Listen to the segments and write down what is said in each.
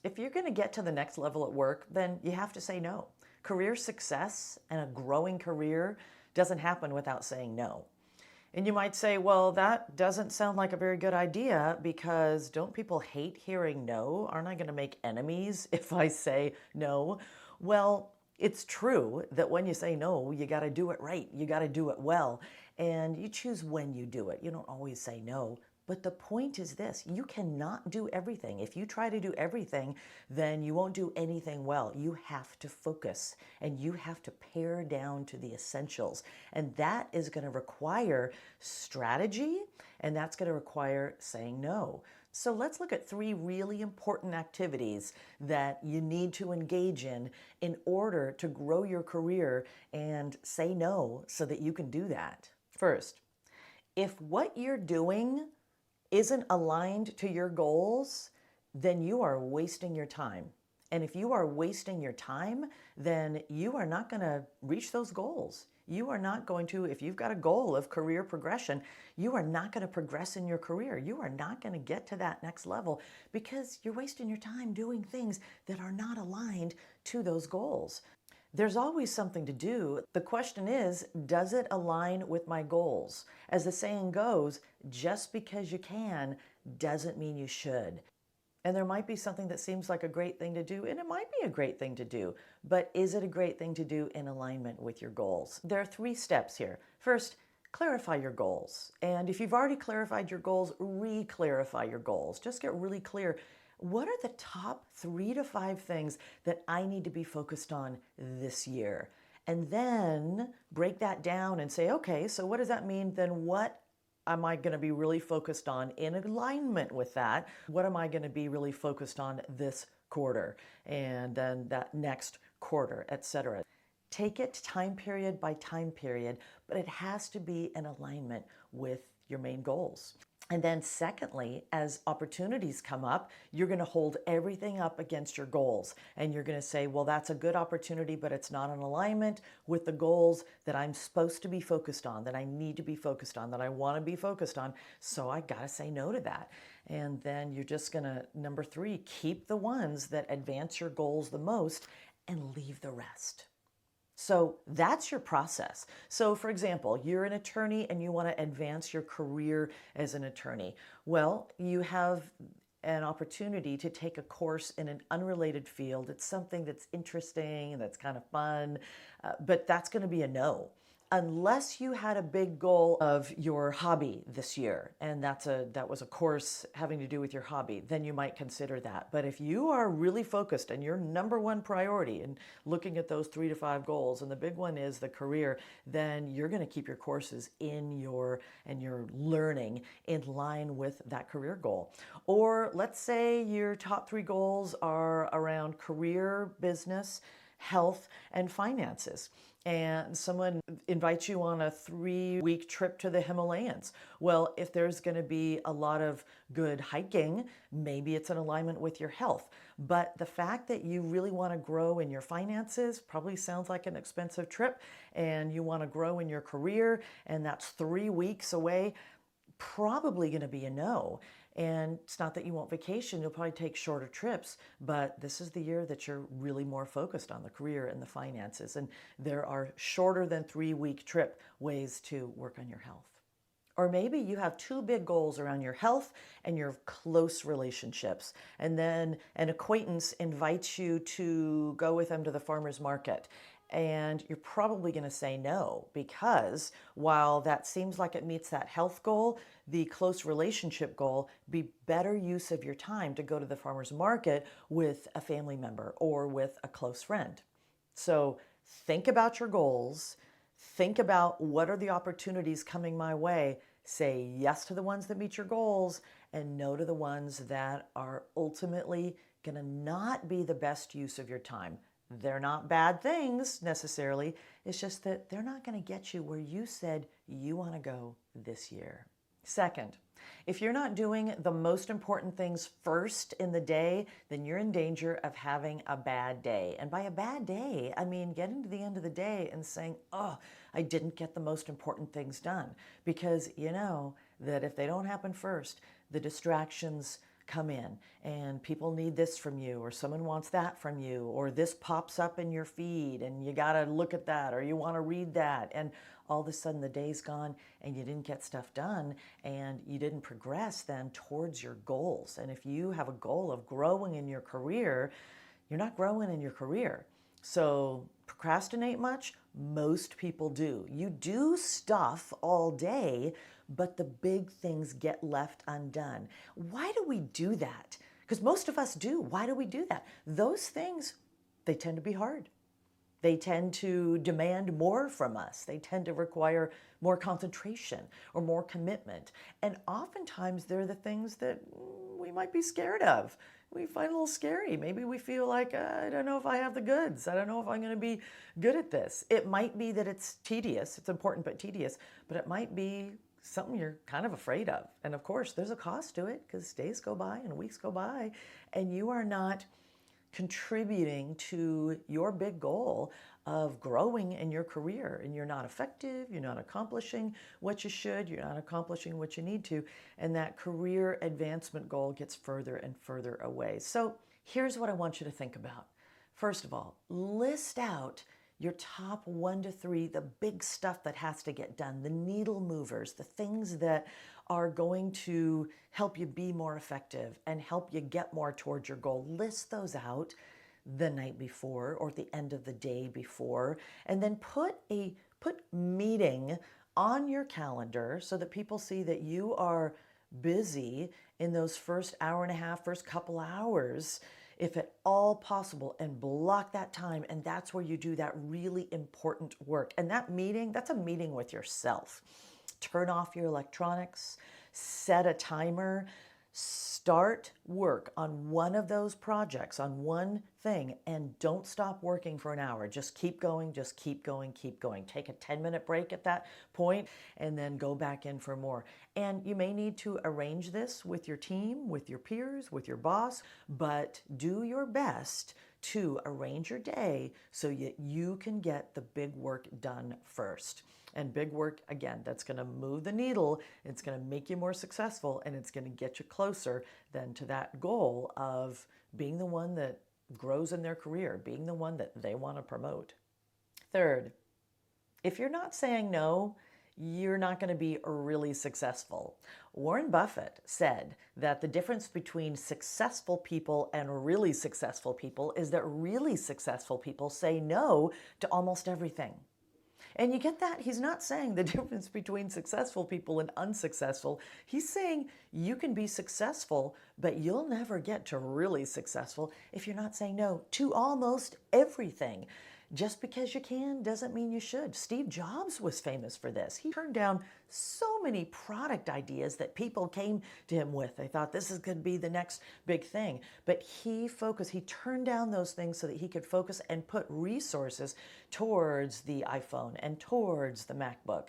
If you're going to get to the next level at work, then you have to say no. Career success and a growing career doesn't happen without saying no. And you might say, well, that doesn't sound like a very good idea because don't people hate hearing no? Aren't I going to make enemies if I say no? Well, it's true that when you say no, you got to do it right. You got to do it well. And you choose when you do it. You don't always say no. But the point is this, you cannot do everything. If you try to do everything, then you won't do anything well. You have to focus and you have to pare down to the essentials. And that is going to require strategy and that's going to require saying no. So let's look at 3 really important activities that you need to engage in order to grow your career and say no so that you can do that. First, if what you're doing isn't aligned to your goals, then you are wasting your time. And if you are wasting your time, then you are not going to reach those goals. You are not going to, if you've got a goal of career progression, you are not going to progress in your career. You are not going to get to that next level because you're wasting your time doing things that are not aligned to those goals. There's always something to do. The question is, does it align with my goals? As the saying goes, just because you can doesn't mean you should. And there might be something that seems like a great thing to do, and it might be a great thing to do, but is it a great thing to do in alignment with your goals? There are 3 steps here. First, clarify your goals. And if you've already clarified your goals, re-clarify your goals. Just get really clear. What are the top 3 to 5 things that I need to be focused on this year? And then break that down and say, okay, so what does that mean? Then what am I going to be really focused on in alignment with that? What am I going to be really focused on this quarter and then that next quarter, etc. Take it time period by time period, but it has to be in alignment with your main goals. And then secondly, as opportunities come up, you're going to hold everything up against your goals. And you're going to say, well, that's a good opportunity, but it's not in alignment with the goals that I'm supposed to be focused on, that I need to be focused on, that I want to be focused on. So I got to say no to that. And then you're just going to, number 3, keep the ones that advance your goals the most and leave the rest. So that's your process. So for example, you're an attorney and you want to advance your career as an attorney. Well, you have an opportunity to take a course in an unrelated field. It's something that's interesting and that's kind of fun, but that's going to be a no. Unless you had a big goal of your hobby this year, and that was a course having to do with your hobby, then you might consider that. But if you are really focused and your number 1 priority in looking at those 3 to 5 goals, and the big one is the career, then you're going to keep your courses and your learning in line with that career goal. Or let's say your top 3 goals are around career, business, health, and finances. And someone invites you on a 3-week trip to the Himalayas. Well, if there's going to be a lot of good hiking, maybe it's in alignment with your health. But the fact that you really want to grow in your finances probably sounds like an expensive trip, and you want to grow in your career, and that's 3 weeks away, probably going to be a no. And it's not that you won't vacation, you'll probably take shorter trips, but this is the year that you're really more focused on the career and the finances. And there are shorter than 3-week trip ways to work on your health. Or maybe you have 2 big goals around your health and your close relationships. And then an acquaintance invites you to go with them to the farmer's market. And you're probably going to say no because while that seems like it meets that health goal, the close relationship goal be better use of your time to go to the farmer's market with a family member or with a close friend. So think about your goals. Think about what are the opportunities coming my way. Say yes to the ones that meet your goals and no to the ones that are ultimately going to not be the best use of your time. They're not bad things necessarily. It's just that they're not going to get you where you said you want to go this year. Second, if you're not doing the most important things first in the day, then you're in danger of having a bad day. And by a bad day, I mean getting to the end of the day and saying, oh, I didn't get the most important things done. Because you know that if they don't happen first, the distractions come in and people need this from you, or someone wants that from you, or this pops up in your feed and you got to look at that, or you want to read that, and all of a sudden the day's gone and you didn't get stuff done and you didn't progress then towards your goals. And if you have a goal of growing in your career, you're not growing in your career. So procrastinate much? Most people do. You do stuff all day, but the big things get left undone. Why do we do that? Because most of us do. Why do we do that? Those things, they tend to be hard. They tend to demand more from us. They tend to require more concentration or more commitment. And oftentimes they're the things that we might be scared of. We find a little scary. Maybe we feel like, I don't know if I have the goods. I don't know if I'm going to be good at this. It might be that it's tedious. It's important but tedious. But it might be something you're kind of afraid of. And of course, there's a cost to it because days go by and weeks go by and you are not contributing to your big goal of growing in your career, and you're not effective, you're not accomplishing what you should, you're not accomplishing what you need to, and that career advancement goal gets further and further away. So here's what I want you to think about. First of all, list out your top 1 to 3, the big stuff that has to get done, the needle movers, the things that are going to help you be more effective and help you get more towards your goal. List those out the night before or at the end of the day before, and then put meeting on your calendar so that people see that you are busy in those first hour and a half, first couple hours, if at all possible, and block that time. And that's where you do that really important work. And that meeting, that's a meeting with yourself. Turn off your electronics, set a timer, start work on one of those projects, on one thing, and don't stop working for an hour. Just keep going, just keep going, keep going. Take a 10-minute break at that point and then go back in for more. And you may need to arrange this with your team, with your peers, with your boss, but do your best to arrange your day so you can get the big work done first. And big work, again, that's going to move the needle, it's going to make you more successful, and it's going to get you closer then to that goal of being the one that grows in their career, being the one that they want to promote. Third, if you're not saying no, you're not going to be really successful. Warren Buffett said that the difference between successful people and really successful people is that really successful people say no to almost everything. And you get that? He's not saying the difference between successful people and unsuccessful. He's saying you can be successful, but you'll never get to really successful if you're not saying no to almost everything. Just because you can doesn't mean you should. Steve Jobs was famous for this. He turned down so many product ideas that people came to him with. They thought this is going to be the next big thing. But he turned down those things so that he could focus and put resources towards the iPhone and towards the MacBook.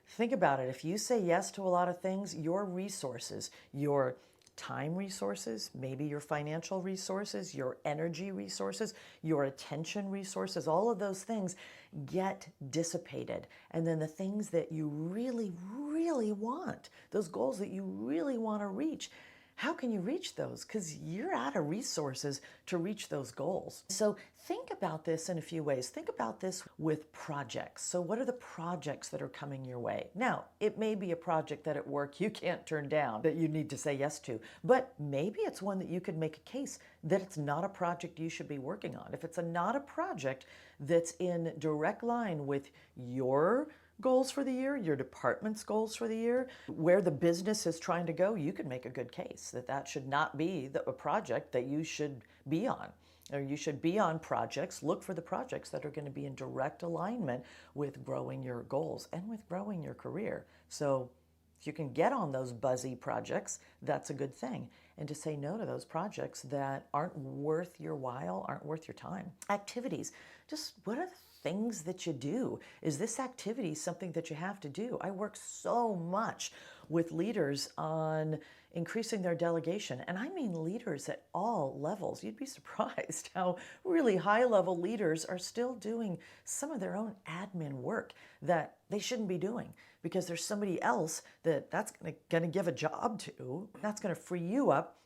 Think about it. If you say yes to a lot of things, your resources, your time resources, maybe your financial resources, your energy resources, your attention resources, all of those things get dissipated. And then the things that you really, really want, those goals that you really want to reach, how can you reach those? Because you're out of resources to reach those goals. So think about this in a few ways. Think about this with projects. So what are the projects that are coming your way? Now, it may be a project that at work you can't turn down, that you need to say yes to, but maybe it's one that you could make a case that it's not a project you should be working on. If it's not a project that's in direct line with your goals for the year, your department's goals for the year, where the business is trying to go, you can make a good case that that should not be a project that you should be on. Or you should be on projects, look for the projects that are going to be in direct alignment with growing your goals and with growing your career. So if you can get on those buzzy projects, that's a good thing. And to say no to those projects that aren't worth your while, aren't worth your time. Activities, just what are the things that you do? Is this activity something that you have to do? I work so much with leaders on increasing their delegation, and I mean leaders at all levels. You'd be surprised how really high-level leaders are still doing some of their own admin work that they shouldn't be doing because there's somebody else that's going to give a job to. That's going to free you up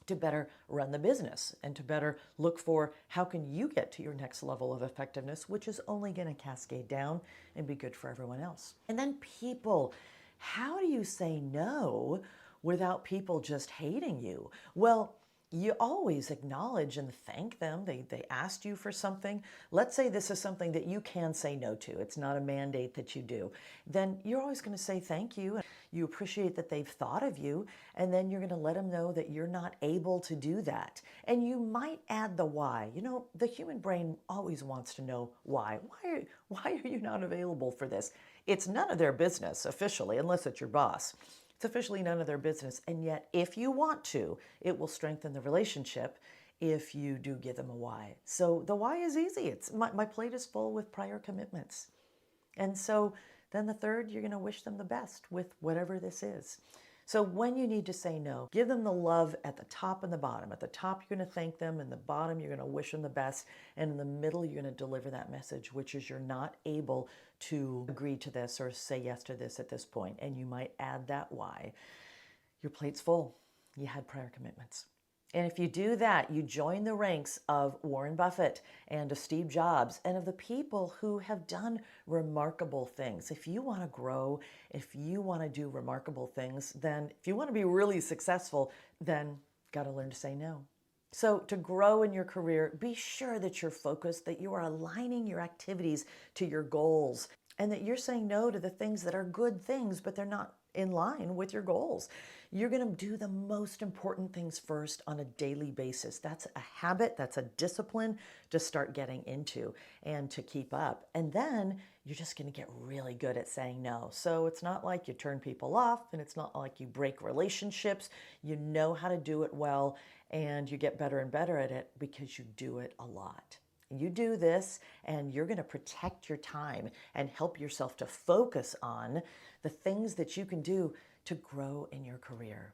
to better run the business and to better look for how can you get to your next level of effectiveness, which is only going to cascade down and be good for everyone else. And then people, how do you say no without people just hating you? Well, you always acknowledge and thank them. They asked you for something. Let's say this is something that you can say no to. It's not a mandate that you do. Then you're always going to say thank you. You appreciate that they've thought of you, and then you're going to let them know that you're not able to do that. And you might add the why. You know, the human brain always wants to know why. Why are you not available for this? It's none of their business officially, unless it's your boss. It's officially none of their business. And yet, if you want to, it will strengthen the relationship if you do give them a why. So the why is easy. It's my plate is full with prior commitments. And so then the third, you're going to wish them the best with whatever this is. So when you need to say no, give them the love at the top and the bottom. At the top, you're going to thank them. In the bottom, you're going to wish them the best. And in the middle, you're going to deliver that message, which is you're not able to agree to this or say yes to this at this point. And you might add that why. Your plate's full. You had prior commitments. And if you do that, you join the ranks of Warren Buffett and of Steve Jobs and of the people who have done remarkable things. If you want to grow, if you want to do remarkable things, then if you want to be really successful, then got to learn to say no. So to grow in your career, be sure that you're focused, that you are aligning your activities to your goals, and that you're saying no to the things that are good things, but they're not in line with your goals. You're going to do the most important things first on a daily basis. That's a habit, that's a discipline to start getting into and to keep up. And then you're just going to get really good at saying no. So it's not like you turn people off, and it's not like you break relationships. You know how to do it well, and you get better and better at it because you do it a lot. You do this, and you're going to protect your time and help yourself to focus on the things that you can do to grow in your career.